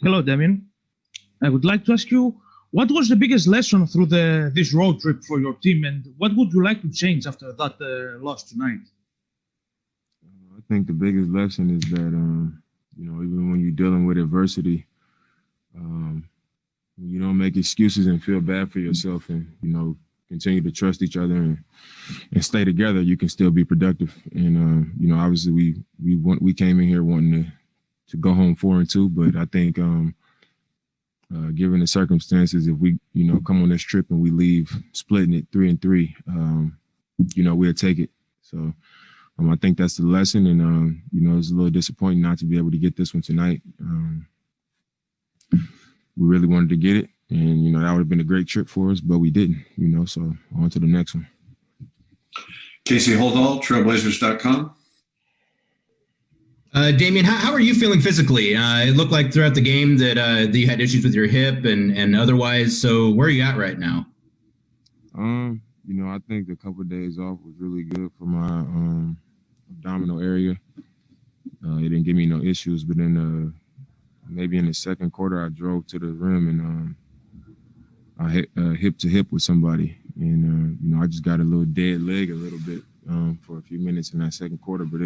Hello, Damian. I would like to ask you, what was the biggest lesson through this road trip for your team, and what would you like to change after that loss tonight? I think the biggest lesson is that, even when you're dealing with adversity, um, you don't make excuses and feel bad for yourself and, continue to trust each other and stay together, you can still be productive. And, obviously we came in here wanting to go home 4-2, but I think, given the circumstances, if we, come on this trip and we leave splitting it 3-3, we'll take it. So I think that's the lesson. And, it's a little disappointing not to be able to get this one tonight. We really wanted to get it. And, that would have been a great trip for us, but we didn't, so on to the next one. Casey Holdall, Trailblazers.com. Damian, how are you feeling physically? It looked like throughout the game that you had issues with your hip and otherwise. So where are you at right now? I think a couple of days off was really good for my abdominal area. It didn't give me no issues, but then maybe in the second quarter, I drove to the rim and I hit hip to hip with somebody. And, I just got a little dead leg a little bit for a few minutes in that second quarter, but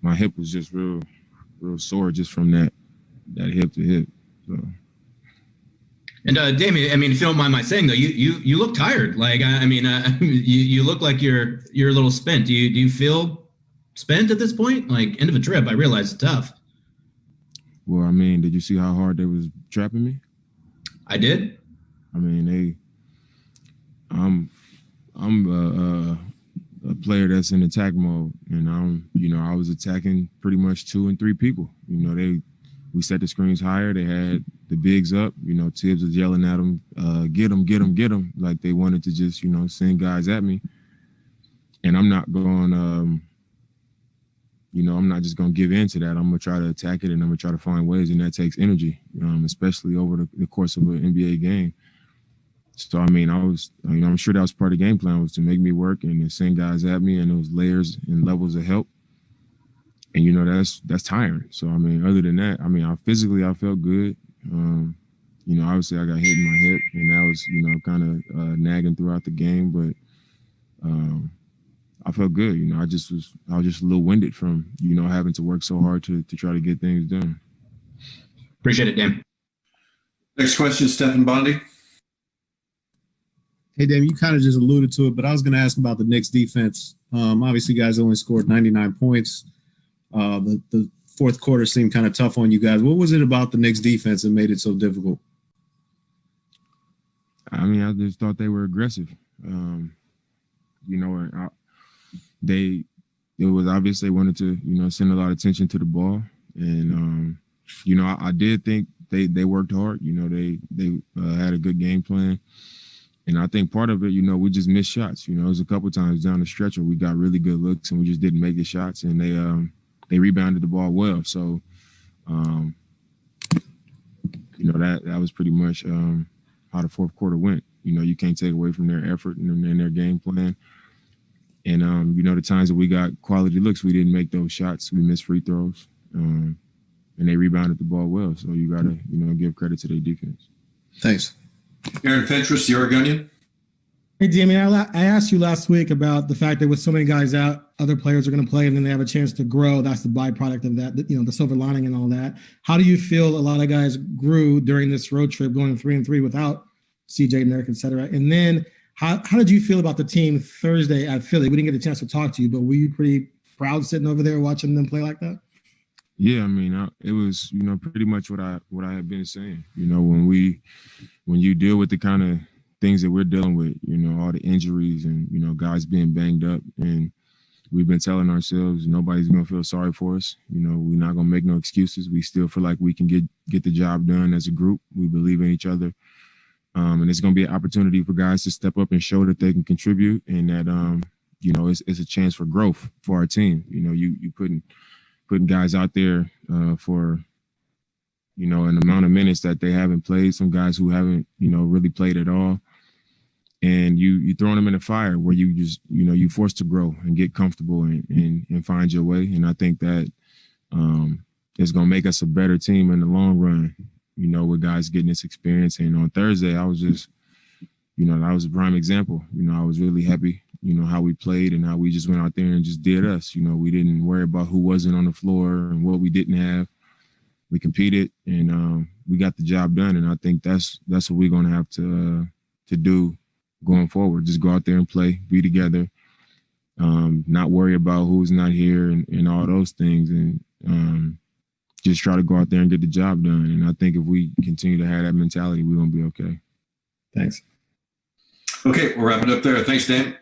my hip was just real sore just from that hip to hip. So. And Damian, if you don't mind my saying though, you look tired. Like you look like you're a little spent. Do you feel spent at this point? Like end of a trip, I realize it's tough. Well, did you see how hard they was trapping me? I did. I'm a player that's in attack mode, and I was attacking pretty much 2 and 3 people. We set the screens higher. They had the bigs up. Tibbs was yelling at them, get them, like they wanted to just, send guys at me. And I'm not going, I'm not just going to give in to that. I'm going to try to attack it, and I'm going to try to find ways, and that takes energy, especially over the course of an NBA game. So, I was, I'm sure that was part of the game plan, was to make me work and to send guys at me, and those layers and levels of help. And, that's tiring. So, other than that, I felt good. Obviously I got hit in my hip, and that was, kind of nagging throughout the game, but I felt good. I was just a little winded from, having to work so hard to try to get things done. Appreciate it, Dan. Next question, Stephen Bondi. Hey, Damian, you kind of just alluded to it, but I was going to ask about the Knicks defense. Obviously, you guys only scored 99 points. The fourth quarter seemed kind of tough on you guys. What was it about the Knicks defense that made it so difficult? I just thought they were aggressive. They was obvious they wanted to, send a lot of attention to the ball. And, I did think they worked hard. They had a good game plan. And I think part of it, we just missed shots. It was a couple of times down the stretch where we got really good looks and we just didn't make the shots, and they rebounded the ball well. So, that was pretty much how the fourth quarter went. You can't take away from their effort and their game plan. And, the times that we got quality looks, we didn't make those shots. We missed free throws, and they rebounded the ball well. So you got to, give credit to their defense. Thanks. Aaron Fentress, the Oregonian. Hey, Damian, I asked you last week about the fact that with so many guys out, other players are going to play and then they have a chance to grow. That's the byproduct of that, the silver lining and all that. How do you feel a lot of guys grew during this road trip going 3-3 without CJ, Nurk, et cetera? And then how did you feel about the team Thursday at Philly? We didn't get a chance to talk to you, but were you pretty proud sitting over there watching them play like that? Yeah, it was, pretty much what I had been saying. When you deal with the kind of things that we're dealing with, all the injuries and, guys being banged up, and we've been telling ourselves nobody's going to feel sorry for us. We're not going to make no excuses. We still feel like we can get the job done as a group. We believe in each other. And it's going to be an opportunity for guys to step up and show that they can contribute, and that, it's a chance for growth for our team. You putting guys out there for, an amount of minutes that they haven't played, some guys who haven't, really played at all. And you throwing them in the fire where you just, you forced to grow and get comfortable and find your way. And I think that is going to make us a better team in the long run, you know, with guys getting this experience. And on Thursday, I was just, you know, that was a prime example. You know, I was really happy, you know, how we played and how we just went out there and just did us. You know, we didn't worry about who wasn't on the floor and what we didn't have. We competed and we got the job done. And I think that's what we're going to have to do going forward. Just go out there and play, be together, not worry about who's not here and all those things. And just try to go out there and get the job done. And I think if we continue to have that mentality, we're going to be okay. Thanks. Okay, we'll wrap it up there. Thanks, Dan.